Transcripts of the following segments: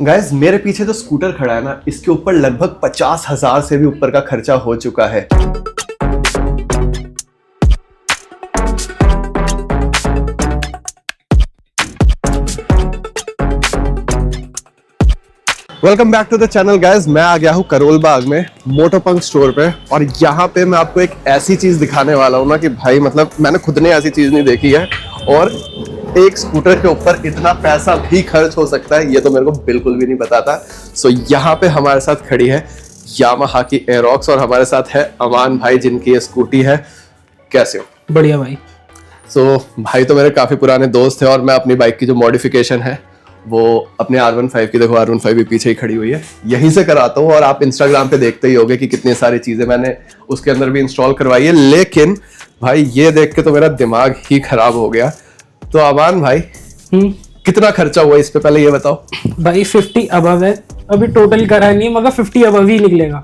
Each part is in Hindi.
गाइज मेरे पीछे जो स्कूटर खड़ा है ना, इसके ऊपर लगभग 50,000 से भी ऊपर का खर्चा हो चुका है। Welcome back to the channel guys. मैं आ गया हूँ करोल बाग में मोटोपंक स्टोर पे, और यहाँ पे मैं आपको एक ऐसी चीज दिखाने वाला हूँ ना कि भाई मतलब मैंने खुद ने ऐसी चीज नहीं देखी है, और एक स्कूटर के ऊपर इतना पैसा भी खर्च हो सकता है ये तो मेरे को बिल्कुल भी नहीं पता था। सो यहाँ पे हमारे साथ खड़ी है यामाहा की एरोक्स, और हमारे साथ है अमान भाई जिनकी ये स्कूटी है। कैसे हो? बढ़िया भाई। सो भाई तो मेरे काफी पुराने दोस्त हैं, और मैं अपनी बाइक की जो मॉडिफिकेशन है वो अपने R15 की, देखो R15 भी पीछे ही खड़ी हुई है, यहीं से कराता हूँ। और आप इंस्टाग्राम पे देखते ही होगे कि कितनी सारी चीजें मैंने उसके अंदर भी इंस्टॉल करवाई है। लेकिन भाई ये देख के तो मेरा दिमाग ही खराब हो गया। तो अमान भाई कितना खर्चा हुआ इस पे, पहले ये बताओ। भाई 50 अबव है, अभी टोटल करा नहीं है मगर 50 अबव ही निकलेगा।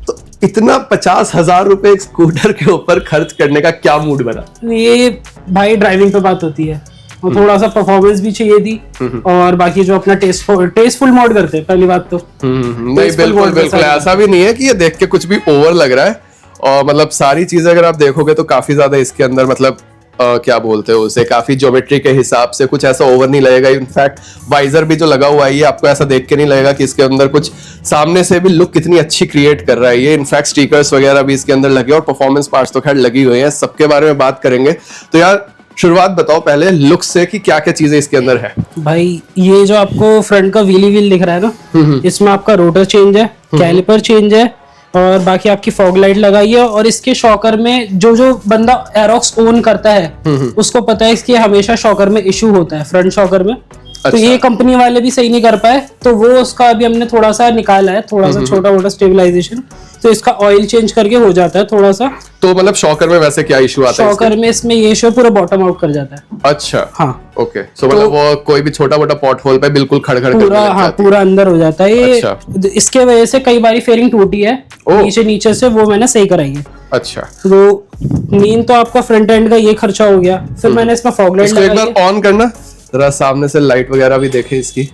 तो इतना 50,000 रुपए एक स्कूटर के ऊपर खर्च करने का क्या मूड बना? ये भाई ड्राइविंग पे बात होती है, और थोड़ा सा परफॉर्मेंस भी चाहिए थी, और बाकी जो अपना टेस्टफुल मोड करते हैं पहली बात तो। नहीं बिल्कुल ऐसा भी नहीं है कि ये देख के कुछ भी ओवर लग रहा है, और मतलब सारी चीजें अगर आप देखोगे तो काफी ज्यादा इसके अंदर मतलब क्या बोलते हो उसे, काफी ज्योमेट्री के हिसाब से कुछ ऐसा ओवर नहीं लगेगा। इनफैक्ट वाइजर भी जो लगा हुआ है ये आपको ऐसा देख के नहीं लगेगा कि इसके अंदर कुछ, सामने से भी लुक कितनी अच्छी क्रिएट कर रहा है ये। इनफैक्ट स्टिकर्स वगैरह भी इसके अंदर लगे, और परफॉर्मेंस पार्ट्स तो खैर लगी हुई है। सबके बारे में बात करेंगे। तो यार शुरुआत बताओ पहले लुक से कि क्या क्या चीजें इसके अंदर है। भाई ये जो आपको फ्रंट का व्हीली व्हील दिख रहा है ना, इसमें आपका रोटर चेंज है, कैलिपर चेंज है, और बाकी आपकी फॉग लाइट लगाई है। और इसके शॉकर में जो बंदा एरोक्स ओन करता है उसको पता है इसके हमेशा शॉकर में इशू होता है, फ्रंट शॉकर में। तो ये कंपनी वाले भी सही नहीं कर पाए, तो वो उसका अभी हमने थोड़ा सा निकाला है, थोड़ा सा छोटा मोटा स्टेबलाइजेशन। तो इसका ऑयल चेंज करके हो जाता है थोड़ा सा। तो मतलब शॉकर में वैसे क्या इशू आता है? शॉकर में इसमें ये शो पूरा बॉटम आउट कर जाता है। अच्छा हाँ ओके। सो मतलब वो कोई भी छोटा मोटा पॉट होल पे बिल्कुल खड़खड़ पूरा, हाँ पूरा अंदर हो जाता है ये। अच्छा। इसके वजह से कई बारी फेयरिंग टूटी है नीचे से, वो मैंने सही कराई है। अच्छा। तो मेन तो आपका फ्रंट एंड का ये खर्चा हो गया। फिर मैंने इसमें फॉग लाइट लगाई। एक बार ऑन करना जरा, सामने से लाइट वगैरह भी देखे इसकी।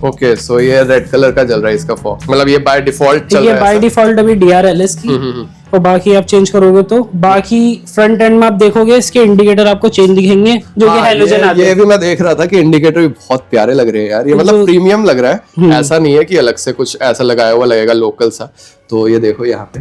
ओके सो ये रेड कलर का जल रहा है इसका फॉग, मतलब ये बाय डिफॉल्ट चल रहा है। ये बाय डिफॉल्ट अभी DRL इसकी। और बाकी आप चेंज करोगे तो बाकी फ्रंट एंड में आप देखोगे इसके इंडिकेटर आपको चेंज दिखेंगे, जो कि हैलोजन आते हैं। ये भी मैं देख रहा था कि इंडिकेटर भी बहुत प्यारे लग रहे हैं यार, ये मतलब प्रीमियम लग रहा है। ऐसा नहीं है कि अलग से कुछ ऐसा लगाया हुआ लगेगा लोकल सा। तो ये देखो यहाँ पे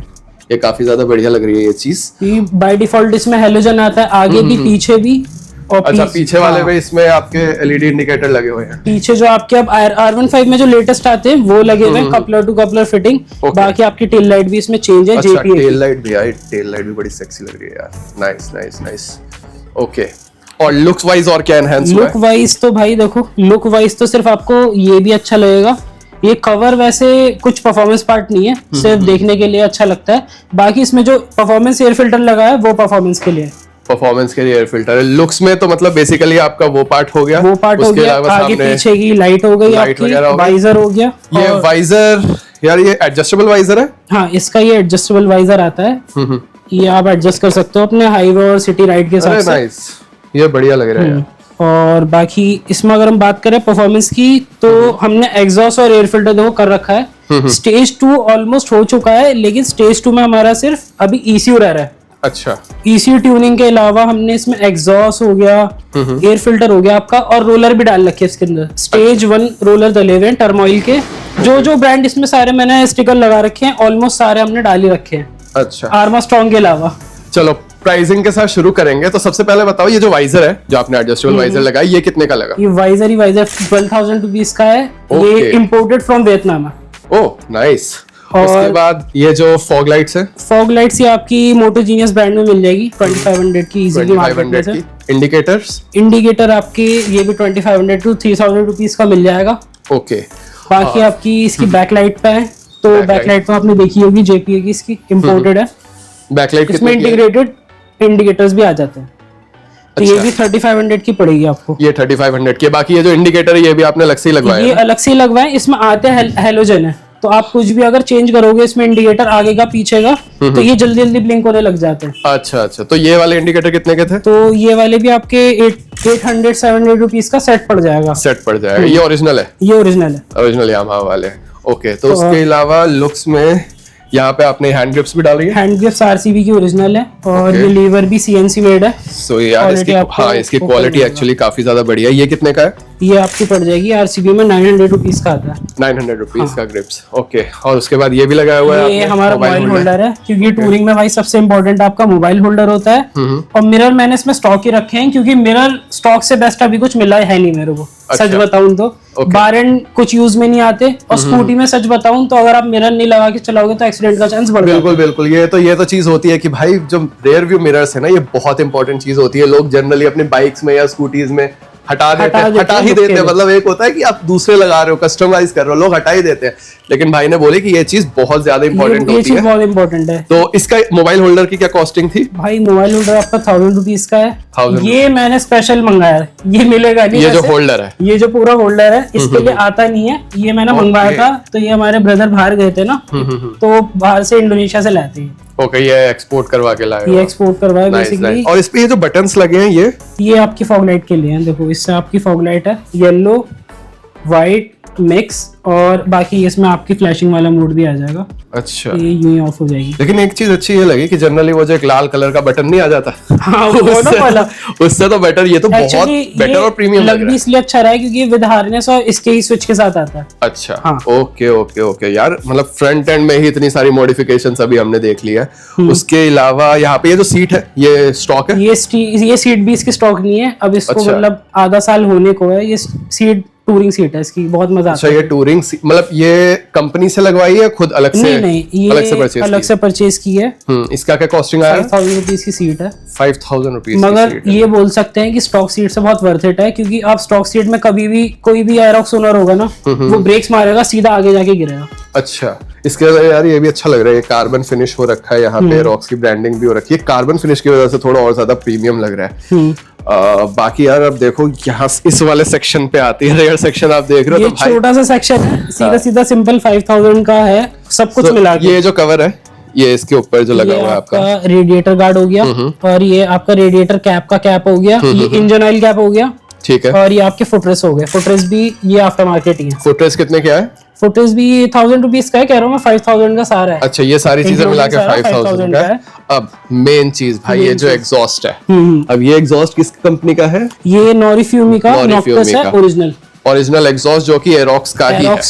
ये काफी ज्यादा बढ़िया लग रही है ये चीज। बाय डिफॉल्ट इसमें हैलोजन आता है, आगे भी पीछे भी। और अच्छा पीछे वाले में इसमें आपके LED इंडिकेटर लगे हुए हैं। पीछे जो आपके अब R15 में जो लेटेस्ट आते हैं वो लगे हुए हैं, कपलर टू कपलर फिटिंग। बाकी आपकी टेल लाइट भी इसमें चेंज है। अच्छा टेल लाइट भी आई, टेल लाइट भी बड़ी सेक्सी लग रही है यार। Nice nice nice. ओके, और लुक्स वाइज और क्या एनहांस हुआ है? लुक वाइज तो भाई देखो, लुक वाइज तो सिर्फ आपको ये भी अच्छा लगेगा। ये कवर वैसे कुछ परफॉर्मेंस पार्ट नहीं है, सिर्फ देखने के लिए अच्छा लगता है। बाकी इसमें जो परफॉर्मेंस एयर फिल्टर लगा है वो परफॉर्मेंस के लिए, परफॉर्मेंस के लिए एयर फिल्टर है। लुक्स में तो मतलब बेसिकली आपका वो पार्ट हो गया, वो पार्ट हो गया। आगे पीछे की लाइट हो गई, आपकी वाइजर हो गया। ये वाइजर यार ये एडजस्टेबल वाइजर है। हाँ इसका ये एडजस्टेबल वाइजर आता है। ये आप एडजस्ट कर सकते हो अपने हाईवे और सिटी राइड के हिसाब से। नाइस, ये बढ़िया लग रहा है। और बाकी इसमें अगर हम बात करें परफॉर्मेंस की, तो हमने एग्जॉस्ट और एयर फिल्टर देखो कर रखा है। स्टेज 2 ऑलमोस्ट हो चुका है, लेकिन स्टेज 2 में हमारा सिर्फ अभी ECU रह रहा है। अच्छा, ECU ट्यूनिंग के अलावा हमने इसमें एग्जॉस्ट हो गया, एयर फिल्टर हो गया आपका, और रोलर भी डाल रखे इसके अंदर। स्टेज 1 रोलर डले हुए हैं टर्मोइल के। जो ब्रांड इसमें सारे मैंने स्टिकर लगा रखे हैं, ऑलमोस्ट सारे हमने डाल ही रखे हैं। अच्छा, आर्मा स्ट्रॉन्ग के अलावा। चलो प्राइसिंग के साथ शुरू करेंगे। तो सबसे पहले बताओ ये जो वाइजर है, जो आपने एडजस्टेबल वाइजर लगाया, ये कितने का लगा? ये वाइजर ही वाइजर 12,000 रुपीज का है। ये इम्पोर्टेड फ्रॉम वियतनाम है। Oh nice. उसके बाद ये जो फॉग लाइट्स है, फॉग लाइट्स ये आपकी मोटो जीनियस ब्रांड में मिल जाएगी 2500 की इजीली मार्केट में से। इंडिकेटर्स, इंडिकेटर आपके ये भी 2500 to 3000 रुपीज का मिल जाएगा। ओके। बाकी आपकी इसकी बैकलाइट पे है, तो बैकलाइट तो आपने देखी होगी, JPA की इसकी इम्पोर्टेड है। बैकलाइट इसमें इंटीग्रेटेड इंडिकेटर्स भी आ जाते हैं। तो ये भी 3500 की पड़ेगी आपको। ये 3500 की। बाकी ये जो इंडिकेटर है ये भी आपने अलग से ही लगवाया? ये अलग से ही लगवाए। इसमें आते हैं हैलोजन है, तो आप कुछ भी अगर चेंज करोगे इसमें इंडिकेटर आगे का पीछे का, तो ये जल्दी जल्दी ब्लिंक होने लग जाते हैं। अच्छा अच्छा, तो ये वाले इंडिकेटर कितने के थे? तो ये वाले भी आपके 800-700 रुपीज का सेट पड़ जाएगा। सेट पड़ जाएगा। ये ओरिजिनल है? ये ओरिजिनल है, ओरिजिनल यामाहा वाले। ओके, तो उसके अलावा लुक्स में यहाँ पे आपने हैंड ग्रिप्स भी डाली है? हैंड ग्रिप्स आरसीबी की ओरिजिनल है और ये लीवर भी सीएनसी मेड है। सो यार इसकी क्वालिटी एक्चुअली काफी ज्यादा बढ़िया है। ये कितने का है? ये आपकी पड़ जाएगी आरसीबी में 900 रुपीज का आता है। 900 रुपीज का ग्रिप्स। ओके, और उसके बाद ये भी लगाया हुआ है? ये हमारा मोबाइल होल्डर है, क्योंकि टूरिंग में भाई सबसे इम्पोर्टेंट आपका मोबाइल होल्डर होता है। और मिरर मैंने इसमें स्टॉक ही रखे हैं, क्योंकि मिरर स्टॉक से बेस्ट अभी कुछ मिला है नहीं मेरे को। सच बताऊं तो बार एंड कुछ यूज में नहीं आते, और स्कूटी में सच बताऊं तो अगर आप मिरर नहीं लगा के चलाओगे तो एक्सीडेंट का चांस बढ़ जाता है। बिल्कुल बिल्कुल, ये तो चीज होती है कि भाई जो रियर व्यू मिरर्स है ना, ये बहुत इंपॉर्टेंट चीज होती है। लोग जनरली अपने बाइक्स में या स्कूटीज में हटा ही देते हैं। मतलब एक होता है कि आप दूसरे लगा रहे हो, कस्टमाइज कर रहे हो, लोग हटा ही देते हैं। लेकिन भाई ने बोले कि ये चीज बहुत ज्यादा इंपॉर्टेंट होती है। बहुत इंपॉर्टेंट है। तो इसका मोबाइल होल्डर की क्या कॉस्टिंग थी? भाई मोबाइल होल्डर आपका 1000 रुपीज का है। ये मैंने स्पेशल मंगाया है, ये मिलेगा नहीं। ये जो होल्डर है, ये जो पूरा होल्डर है, इसके लिए आता नहीं है। ये मैंने मंगवाया था, तो ये हमारे ब्रदर बाहर गए थे ना, तो बाहर से इंडोनेशिया से लाते हैं। ओके, ये एक्सपोर्ट करवा के लाए? ये एक्सपोर्ट करवाया बेसिकली। और इस पे ये जो बटन्स लगे हैं, ये आपकी फॉग लाइट के लिए हैं। देखो, इससे आपकी फॉग लाइट है येलो व्हाइट मिक्स, और बाकी इसमें आपकी फ्लैशिंग वाला मोड भी आ जाएगा। अच्छा, ये यूं ही ऑफ हो जाएगी। लेकिन एक चीज अच्छी ये लगी कि जनरली वो जो एक लाल कलर का बटन नहीं आ जाता, हाँ, वो वाला उससे तो बेटर, ये तो बहुत बेटर और प्रीमियम लग रहा है। इसलिए अच्छा रहा है क्योंकि विद हार्नेस और इसके ही स्विच के साथ आता है। अच्छा, हाँ। ओके ओके ओके यार, मतलब फ्रंट एंड में ही इतनी सारी मॉडिफिकेशंस अभी हमने देख लिया है। उसके अलावा यहाँ पे ये जो सीट है, ये स्टॉक है? ये सीट भी इसकी स्टॉक नहीं है अब इसको। मतलब आधा साल होने को है। ये सीट टूरिंग सीट है इसकी, बहुत मजा आता है। अच्छा, ये टूरिंग मतलब ये कंपनी से लगवाई है खुद अलग से? नहीं, ये अलग से परचेज की है। इसका क्या कॉस्टिंग आया? 5000 रुपीज की सीट है। 5000 रुपीज। मगर ये बोल सकते हैं कि स्टॉक सीट से बहुत वर्थ इट है, क्योंकि आप स्टॉक सीट में कभी भी कोई भी एरोक्स ओनर होगा ना, वो ब्रेक्स मारेगा, सीधा आगे जाके गिरेगा। अच्छा, इसके यार ये भी अच्छा लग रहा है। ये कार्बन फिनिश हो रखा है, यहाँ पे रॉक्स की ब्रांडिंग भी हो रखी है। कार्बन फिनिश की वजह से थोड़ा और ज्यादा प्रीमियम लग रहा है। बाकी यार अब देखो, यहाँ इस वाले सेक्शन पे आती है, रेयर सेक्शन आप देख रहे हो। ये छोटा सा सेक्शन है, सीधा सिंपल 5000 का है सब कुछ मिला के। ये जो कवर है, ये इसके ऊपर जो लगा हुआ है आपका रेडिएटर गार्ड हो गया, और ये आपका रेडिएटर कैप का कैप हो गया, ये इंजन ऑयल कैप हो गया, ठीक है। और ये आपके फुटरेस हो गए। फुटरेस भी ये आफ्टर मार्केट ही है। फुटरेस कितने क्या है? फुटरेस भी 1000 रुपीज का है, कह रहा हूँ मैं। 5000 का सारा है। अच्छा, ये सारी चीजें मिला के 5000 का है। अब मेन चीज भाई, ये जो एग्जॉस्ट है, अब ये एग्जॉस्ट किस कंपनी का है? ये नॉरिफ्यूमी का नॉक्टस है, ओरिजिनल एग्जॉस्ट, जो कि एरोक्स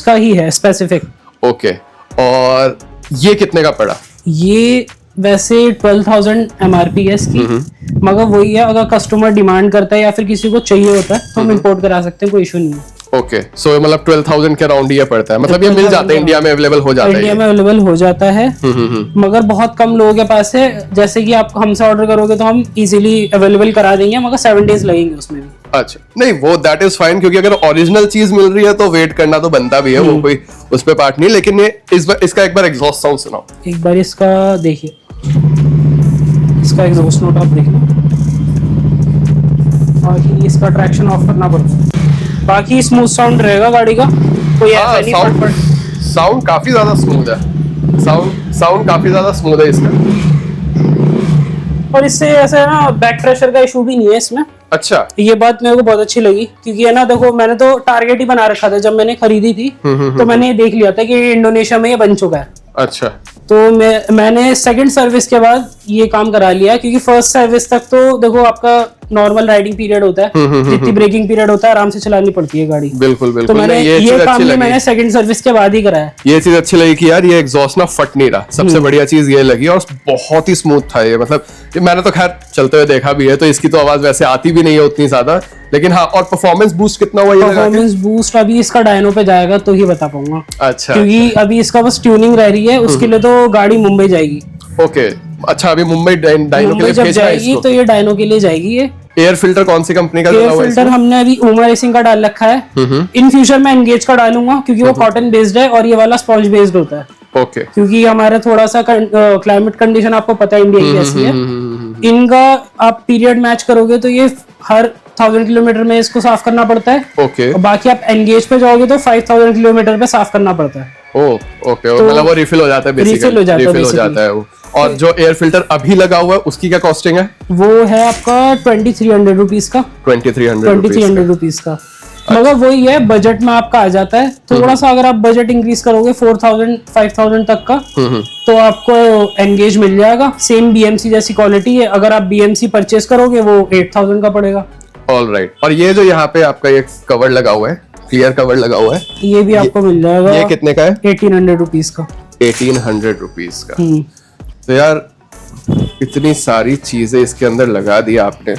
का ही है स्पेसिफिक। ओके, और ये कितने का पड़ा? ये वैसे 12,000 MRP है इसकी, मगर वही है, अगर कस्टमर डिमांड करता है या फिर किसी को चाहिए होता है तो हम इंपोर्ट करा सकते हैं, कोई इशू नहीं है। ओके, सो मतलब 12,000 के अराउंड ये पड़ता है। मतलब ये मिल जाता है, इंडिया में अवेलेबल हो जाता है? इंडिया में अवेलेबल हो जाता है, मगर बहुत कम लोगों के पास है। जैसे कि आप हमसे ऑर्डर करोगे तो हम इजीली अवेलेबल करा देंगे, मगर 7 डेज लगेंगे उसमें भी। अच्छा, नहीं वो दैट इज फाइन, क्योंकि अगर ओरिजिनल चीज मिल रही है तो वेट करना तो बनता भी है, वो कोई उस पे पार्ट नहीं। लेकिन ये इसका एक बार एग्जॉस्ट साउंड सुनाओ। एक बार इसका देखिए, इसका एग्जॉस्ट नोट आप देखिए, और इसका ट्रैक्शन ऑफ करना पड़ता है। बाकी स्मूथ साउंड रहेगा गाड़ी का, कोई ऐसा नहीं फटफट। साउंड काफी ज्यादा स्मूथ है, साउंड काफी ज्यादा स्मूथ है इसका। और इससे ऐसा है ना, बैक प्रेशर का इशू भी नहीं है इसमें। अच्छा, ये बात मेरे को बहुत अच्छी लगी, क्योंकि है ना, देखो मैंने तो टारगेट ही बना रखा था जब मैंने खरीदी थी, तो मैंने देख लिया था कि इंडोनेशिया में ये बन चुका है। अच्छा, तो मैंने सेकंड सर्विस के बाद ये काम करा लिया, क्योंकि फर्स्ट सर्विस तक तो देखो आपका नॉर्मल राइडिंग पीरियड होता है, जितनी ब्रेकिंग पीरियड होता है आराम से चलानी पड़ती है गाड़ी। बिल्कुल बिल्कुल। तो मैंने ये काम भी मैंने सेकंड सर्विस के बाद ही कराया। ये चीज अच्छी लगी कि यार ये एग्जॉस्ट ना फट नहीं रहा, सबसे बढ़िया चीज ये लगी, और बहुत ही स्मूथ था ये। मतलब मैंने तो खैर चलते हुए देखा भी है, तो इसकी तो आवाज वैसे आती भी नहीं है उतनी ज्यादा, लेकिन हाँ। और परफॉर्मेंस बूस्ट कितना हुआ ये? परफॉर्मेंस बूस्ट अभी इसका डायनो पे जाएगा तो ही बता पाऊंगा। अच्छा, क्योंकि अभी इसका बस ट्यूनिंग रह रही है, उसके लिए तो गाड़ी मुंबई जाएगी। ओके, अच्छा, अभी मुंबई डायनो के लिए जब जाएगी तो ये डायनो के लिए जाएगी। ये एयर फिल्टर कौन सी कंपनी का? एयर फिल्टर हमने अभी उमा रेसिंग का डाल रखा है। इन फ्यूचर मैं एंगेज का डालूंगा, क्योंकि वो कॉटन बेस्ड है और ये वाला स्पॉन्ज बेस्ड होता है। ओके, क्योंकि हमारा थोड़ा सा क्लाइमेट कंडीशन आपको पता है इंडिया की कैसी है। इनका आप पीरियड मैच करोगे तो ये हर 1000 किलोमीटर में इसको साफ करना पड़ता है। ओके, और बाकी आप एंगेज पे जाओगे तो 5000 किलोमीटर पे साफ करना पड़ता है। ओके, मतलब वो रिफिल हो जाता है बेसिकली, रिफिल हो जाता है रिफिल हो basically। जाता है वो। और जो एयर फिल्टर अभी लगा हुआ है उसकी क्या कॉस्टिंग है? वो है आपका 2300 रुपीज का, 2300 रुपीज का। मगर वही है, बजट में आपका आ जाता है। थोड़ा सा अगर आप बजट इंक्रीज करोगे 4000 5000 तक का, तो आपको एंगेज मिल जाएगा। सेम BMC जैसी क्वालिटी है। अगर आप BMC परचेज करोगे वो 8000 का पड़ेगा। All right. और ये जो यहाँ पे आपका ये कवर लगा हुआ है, क्लियर कवर लगा हुआ है, ये भी आपको मिल जाएगा। ये कितने का है? 1800 रुपीज का। 1800 रुपीज का। तो यार इतनी सारी चीजें इसके अंदर लगा दी आपने।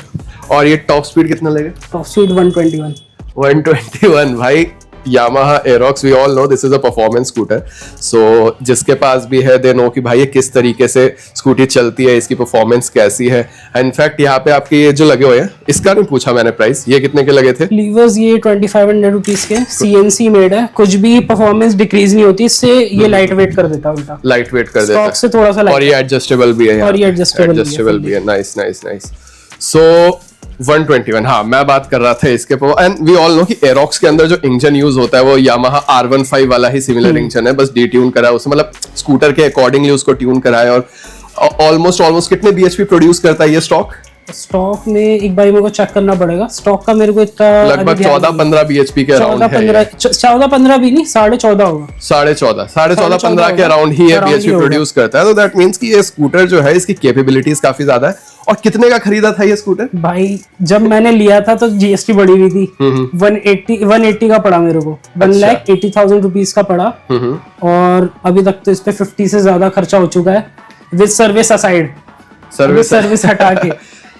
और ये टॉप स्पीड कितना लगेगा? Top speed 121। 121 भाई। Yamaha Aerox, we all know this is a performance scooter. So जिसके पास भी है दे नो कि भाई ये किस तरीके से स्कूटी चलती है, इसकी परफॉर्मेंस कैसी है। इनफैक्ट यहाँ पे आपके ये जो लगे हुए हैं, इसका नहीं पूछा मैंने प्राइस, ये कितने के लगे थे? लीवर्स ये 2500 रुपीज के CNC मेड है, कुछ भी परफॉर्मेंस डिक्रीज नहीं होती इससे। ये लाइट वेट कर देता है उल्टा, लाइट वेट कर देता स्टॉक से थोड़ा सा है। light और ये एडजस्टेबल भी है, और ये adjustable भी है। Nice nice nice. सो 121, हाँ मैं बात कर रहा था इसके पर। एंड वी ऑल नो कि एरोक्स के अंदर जो इंजन यूज होता है वो Yamaha R15 वाला ही सिमिलर इंजन है, बस डिट्यून करा है उसमें, मतलब स्कूटर के अकॉर्डिंगली उसको ट्यून करा है। और ऑलमोस्ट कितने BHP प्रोड्यूस करता है ये स्टॉक? स्टॉक में एक बार मेरे को चेक करना पड़ेगा, स्टॉक का मेरे को इतना लगभग 14-15 BHP के अराउंड है। 14-15 भी नहीं, 14.5 होगा। 14.5-15 के अराउंड ही ये BHP प्रोड्यूस करता है। तो दैट मींस कि ये स्कूटर जो है इसकी कैपेबिलिटीज काफी ज्यादा है। और कितने का खरीदा था ये स्कूटर? भाई जब मैंने लिया था तो GST बढ़ी हुई थी। 180 का पड़ा मेरे को, 1,80,000 रुपीज का पड़ा। और अभी तक तो इस पे 50 से ज्यादा खर्चा हो चुका है विद सर्विस असाइड, सर्विस हटा के।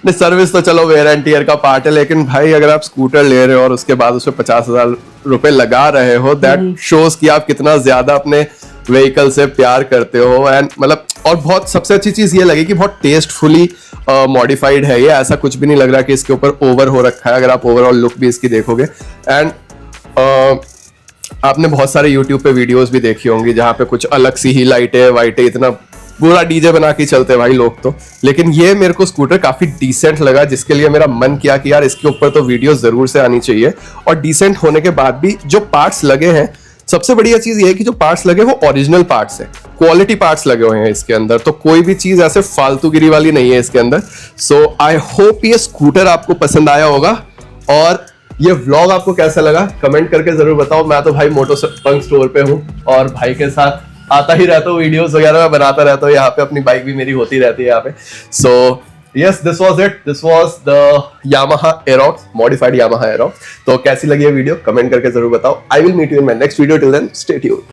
नहीं, सर्विस तो चलो वेयर एंड टीयर का पार्ट है, लेकिन भाई अगर आप स्कूटर ले रहे हो और उसके बाद उसमें 50,000 रुपए लगा रहे हो, दैट शोज कि आप कितना ज्यादा अपने व्हीकल से प्यार करते हो। एंड मतलब और बहुत सबसे अच्छी चीज ये लगी कि बहुत टेस्टफुली मॉडिफाइड है ये, ऐसा कुछ भी नहीं लग रहा कि इसके ऊपर ओवर हो रखा है, अगर आप ओवरऑल लुक भी इसकी देखोगे। एंड आपने बहुत सारे यूट्यूब पे वीडियोस भी देखी होंगी जहाँ पे कुछ अलग सी ही लाइटें वाइटें, इतना पूरा डीजे बना के चलते हैं भाई लोग तो। लेकिन ये मेरे को स्कूटर काफी डिसेंट लगा, जिसके लिए मेरा मन किया कि यार इसके ऊपर तो वीडियो जरूर से आनी चाहिए। और डिसेंट होने के बाद भी जो पार्ट्स लगे हैं, सबसे बढ़िया चीज ये है कि जो पार्ट्स लगे वो ओरिजिनल पार्ट्स है, क्वालिटी पार्ट्स लगे हुए हैं इसके अंदर। तो कोई भी चीज ऐसे फालतूगिरी वाली नहीं है इसके अंदर। सो आई होप ये स्कूटर आपको पसंद आया होगा। और ये व्लॉग आपको कैसा लगा कमेंट करके जरूर बताओ। मैं तो भाई मोटो पंक स्टोर पे हूँ और भाई के साथ आता ही रहता हूँ, वीडियोस वगैरह मैं बनाता रहता हूँ यहाँ पे, अपनी बाइक भी मेरी होती रहती है यहाँ पे। सो yes, this was it. This was the Yamaha Aerox, modified Yamaha Aerox. तो कैसी लगी ये वीडियो कमेंट करके जरूर बताओ। I will meet you in my next video. Till then, stay tuned.